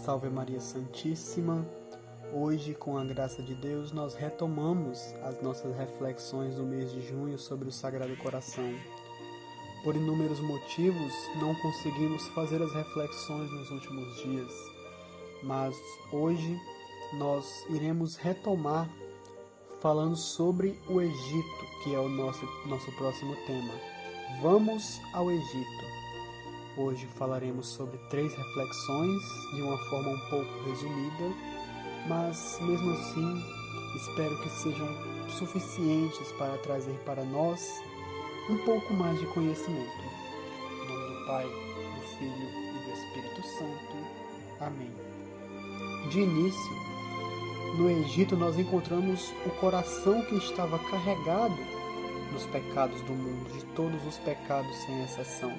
Salve Maria Santíssima! Hoje, com a graça de Deus, nós retomamos as nossas reflexões do mês de junho sobre o Sagrado Coração. Por inúmeros motivos, não conseguimos fazer as reflexões nos últimos dias, mas hoje nós iremos retomar falando sobre o Egito, que é o nosso próximo tema. Vamos ao Egito. Hoje falaremos sobre 3 reflexões de uma forma um pouco resumida, mas mesmo assim espero que sejam suficientes para trazer para nós um pouco mais de conhecimento. Em nome do Pai, do Filho e do Espírito Santo. Amém. De início, no Egito nós encontramos o coração que estava carregado dos pecados do mundo, de todos os pecados sem exceção.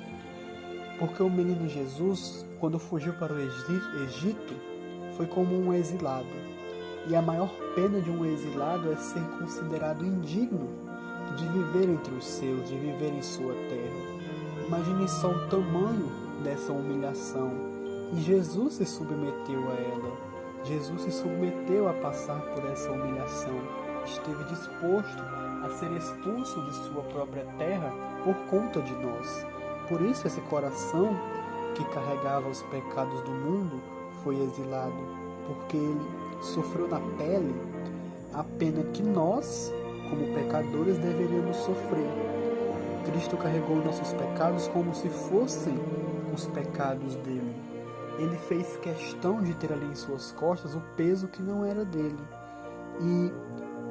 Porque o menino Jesus, quando fugiu para o Egito, foi como um exilado. E a maior pena de um exilado é ser considerado indigno de viver entre os seus, de viver em sua terra. Imagine só o tamanho dessa humilhação. E Jesus se submeteu a ela. Jesus se submeteu a passar por essa humilhação. Esteve disposto a ser expulso de sua própria terra por conta de nós. Por isso esse coração que carregava os pecados do mundo foi exilado, porque ele sofreu na pele a pena que nós, como pecadores, deveríamos sofrer. Cristo carregou nossos pecados como se fossem os pecados dele. Ele fez questão de ter ali em suas costas o peso que não era dele. E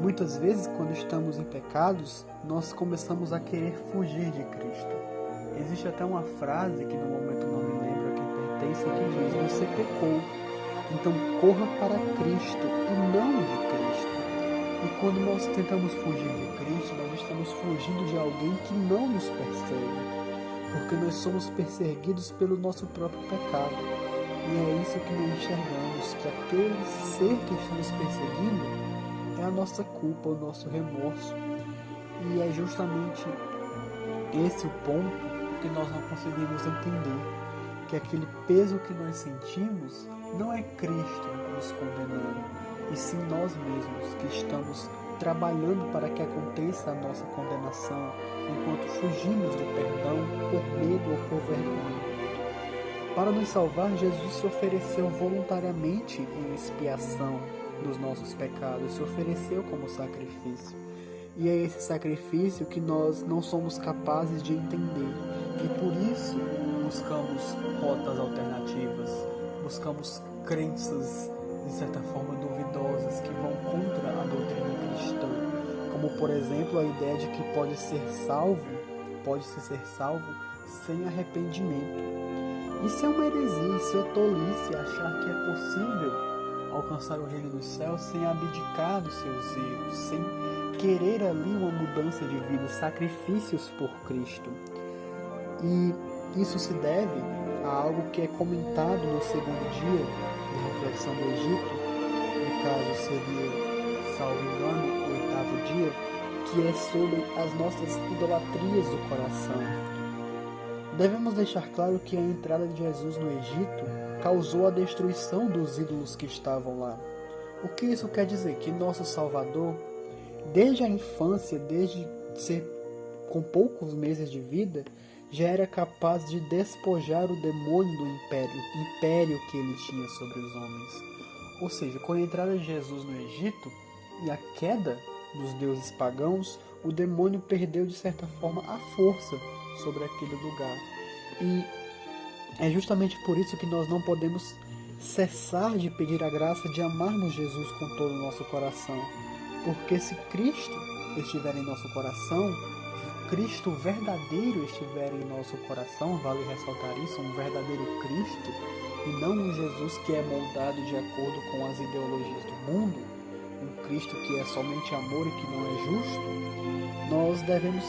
muitas vezes, quando estamos em pecados, nós começamos a querer fugir de Cristo. Existe até uma frase que no momento não me lembro a quem pertence, que diz: você pecou, então corra para Cristo e não de Cristo. E quando nós tentamos fugir de Cristo, nós estamos fugindo de alguém que não nos persegue, porque nós somos perseguidos pelo nosso próprio pecado. E é isso que não enxergamos, que aquele ser que estamos perseguindo é a nossa culpa, o nosso remorso. E é justamente esse o ponto que nós não conseguimos entender, que aquele peso que nós sentimos não é Cristo nos condenando, e sim nós mesmos que estamos trabalhando para que aconteça a nossa condenação, enquanto fugimos do perdão por medo ou por vergonha. Para nos salvar, Jesus se ofereceu voluntariamente em expiação dos nossos pecados, se ofereceu como sacrifício. E é esse sacrifício que nós não somos capazes de entender. E por isso buscamos rotas alternativas, buscamos crenças, de certa forma, duvidosas, que vão contra a doutrina cristã. Como, por exemplo, a ideia de que pode-se ser salvo sem arrependimento. Isso é uma heresia, isso é tolice, achar que é possível alcançar o reino dos céus sem abdicar dos seus erros, sem querer ali uma mudança de vida, sacrifícios por Cristo. E isso se deve a algo que é comentado no segundo dia de reflexão do Egito, no caso seria, salvo engano, o 8º dia, que é sobre as nossas idolatrias do coração. Devemos deixar claro que a entrada de Jesus no Egito causou a destruição dos ídolos que estavam lá. O que isso quer dizer? Que nosso Salvador, desde a infância, desde ser com poucos meses de vida, já era capaz de despojar o demônio do império que ele tinha sobre os homens. Ou seja, com a entrada de Jesus no Egito e a queda dos deuses pagãos, o demônio perdeu de certa forma a força sobre aquele lugar. E é justamente por isso que nós não podemos cessar de pedir a graça de amarmos Jesus com todo o nosso coração. Porque se Cristo estiver em nosso coração, Cristo verdadeiro estiver em nosso coração, vale ressaltar isso, um verdadeiro Cristo, e não um Jesus que é moldado de acordo com as ideologias do mundo, um Cristo que é somente amor e que não é justo, nós devemos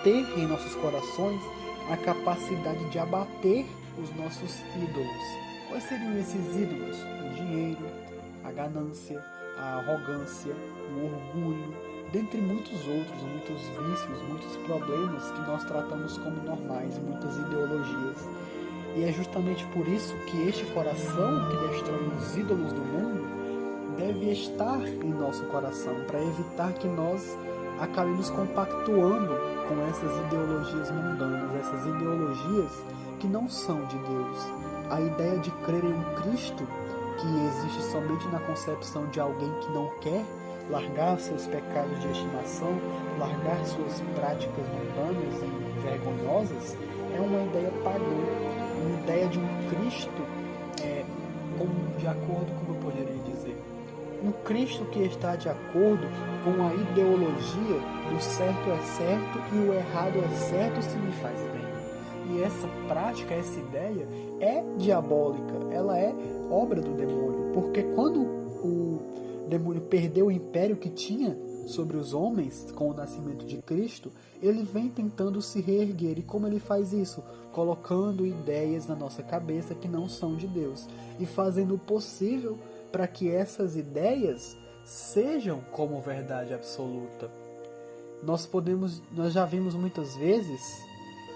ter em nossos corações a capacidade de abater os nossos ídolos. Quais seriam esses ídolos? O dinheiro, a ganância, a arrogância, o orgulho, dentre muitos outros, muitos vícios, muitos problemas que nós tratamos como normais, muitas ideologias. E é justamente por isso que este coração que destrói os ídolos do mundo deve estar em nosso coração, para evitar que nós acabemos compactuando com essas ideologias mundanas, essas ideologias que não são de Deus. A ideia de crer em um Cristo que existe somente na concepção de alguém que não quer largar seus pecados de estimação, largar suas práticas mundanas e vergonhosas, é uma ideia pagã, uma ideia de um Cristo, de acordo com o que eu poderia dizer. Um Cristo que está de acordo com a ideologia do certo é certo e o errado é certo se me faz bem. E essa prática, essa ideia é diabólica, ela é obra do demônio, porque quando o demônio perdeu o império que tinha sobre os homens com o nascimento de Cristo, ele vem tentando se reerguer. E como ele faz isso? Colocando ideias na nossa cabeça que não são de Deus e fazendo o possível para que essas ideias sejam como verdade absoluta. Nós já vimos muitas vezes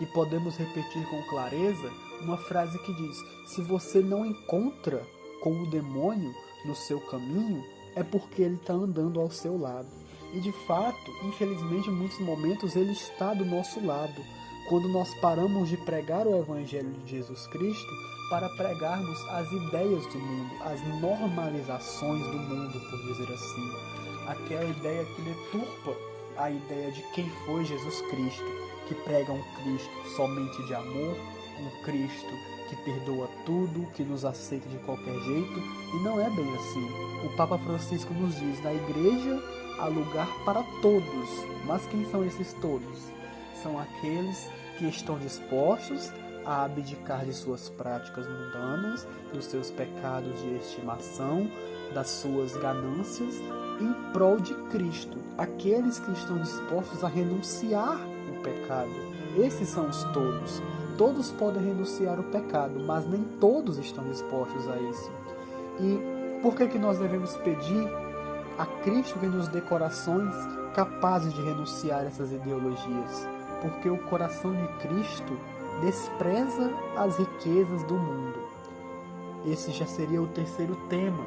e podemos repetir com clareza uma frase que diz: se você não encontra com o demônio no seu caminho, é porque ele está andando ao seu lado. E de fato, infelizmente, em muitos momentos ele está do nosso lado. Quando nós paramos de pregar o Evangelho de Jesus Cristo para pregarmos as ideias do mundo, as normalizações do mundo, por dizer assim. Aquela ideia que deturpa a ideia de quem foi Jesus Cristo, que prega um Cristo somente de amor, um Cristo que perdoa tudo, que nos aceita de qualquer jeito, e não é bem assim. O Papa Francisco nos diz: na igreja há lugar para todos, mas quem são esses todos? São aqueles que estão dispostos a abdicar de suas práticas mundanas, dos seus pecados de estimação, das suas ganâncias, em prol de Cristo. Aqueles que estão dispostos a renunciar o pecado. Esses são os todos. Todos podem renunciar o pecado, mas nem todos estão dispostos a isso. E por que nós devemos pedir a Cristo que nos dê corações capazes de renunciar essas ideologias? Porque o coração de Cristo despreza as riquezas do mundo. Esse já seria o terceiro tema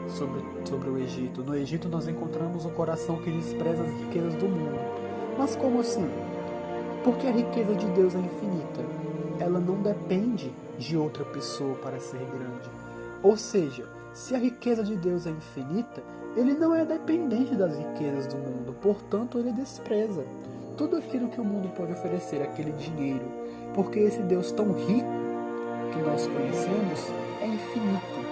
sobre o Egito. No Egito nós encontramos um coração que despreza as riquezas do mundo. Mas como assim? Porque a riqueza de Deus é infinita. Ela não depende de outra pessoa para ser grande. Ou seja, se a riqueza de Deus é infinita, ele não é dependente das riquezas do mundo. Portanto, ele despreza tudo aquilo que o mundo pode oferecer, aquele dinheiro. Porque esse Deus tão rico que nós conhecemos é infinito.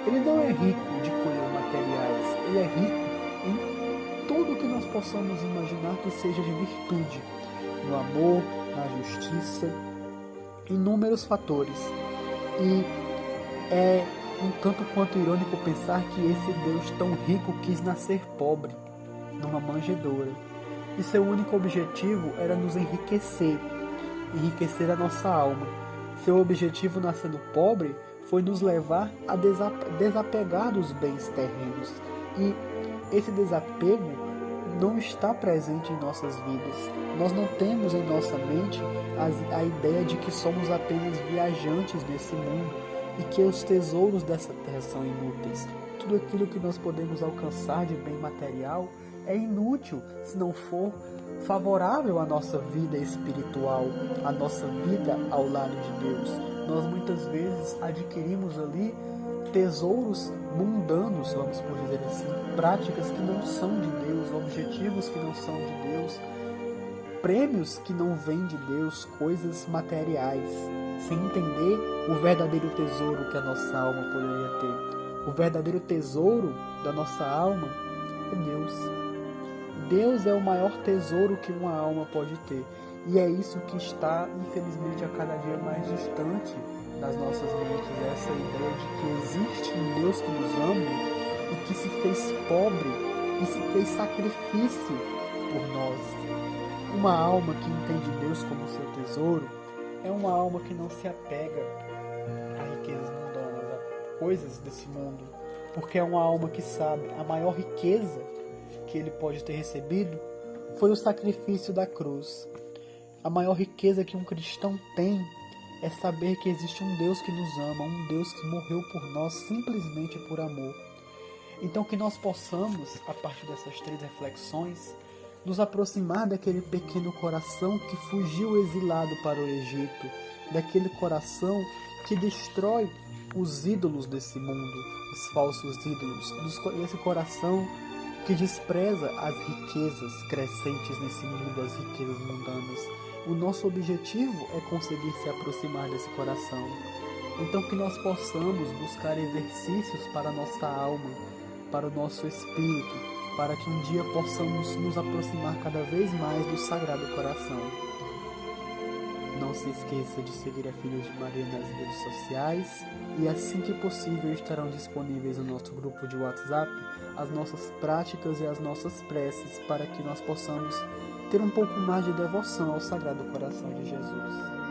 Ele não é rico de coisas materiais. Ele é rico em tudo que nós possamos imaginar que seja de virtude. No amor, na justiça, inúmeros fatores. E é um tanto quanto irônico pensar que esse Deus tão rico quis nascer pobre, numa manjedoura. E seu único objetivo era nos enriquecer a nossa alma. Seu objetivo nascendo pobre foi nos levar a desapegar dos bens terrenos. E esse desapego não está presente em nossas vidas. Nós não temos em nossa mente a ideia de que somos apenas viajantes desse mundo e que os tesouros dessa terra são inúteis. Tudo aquilo que nós podemos alcançar de bem material é inútil se não for favorável à nossa vida espiritual, à nossa vida ao lado de Deus. Nós muitas vezes adquirimos ali tesouros mundanos, vamos por dizer assim, práticas que não são de Deus, objetivos que não são de Deus, prêmios que não vêm de Deus, coisas materiais, sem entender o verdadeiro tesouro que a nossa alma poderia ter. O verdadeiro tesouro da nossa alma é Deus. Deus é o maior tesouro que uma alma pode ter. E é isso que está, infelizmente, a cada dia mais distante das nossas mentes. Essa ideia de que existe um Deus que nos ama e que se fez pobre e se fez sacrifício por nós. Uma alma que entende Deus como seu tesouro é uma alma que não se apega a riquezas mundanas, a coisas desse mundo. Porque é uma alma que sabe a maior riqueza que ele pode ter recebido foi o sacrifício da cruz. A maior riqueza que um cristão tem é saber que existe um Deus que nos ama, um Deus que morreu por nós simplesmente por amor. Então que nós possamos, a partir dessas 3 reflexões, nos aproximar daquele pequeno coração que fugiu exilado para o Egito, daquele coração que destrói os ídolos desse mundo, os falsos ídolos, esse coração que despreza as riquezas crescentes nesse mundo, as riquezas mundanas. O nosso objetivo é conseguir se aproximar desse coração. Então que nós possamos buscar exercícios para a nossa alma, para o nosso espírito, para que um dia possamos nos aproximar cada vez mais do Sagrado Coração. Não se esqueça de seguir a Filhos de Maria nas redes sociais e assim que possível estarão disponíveis no nosso grupo de WhatsApp as nossas práticas e as nossas preces para que nós possamos ter um pouco mais de devoção ao Sagrado Coração de Jesus.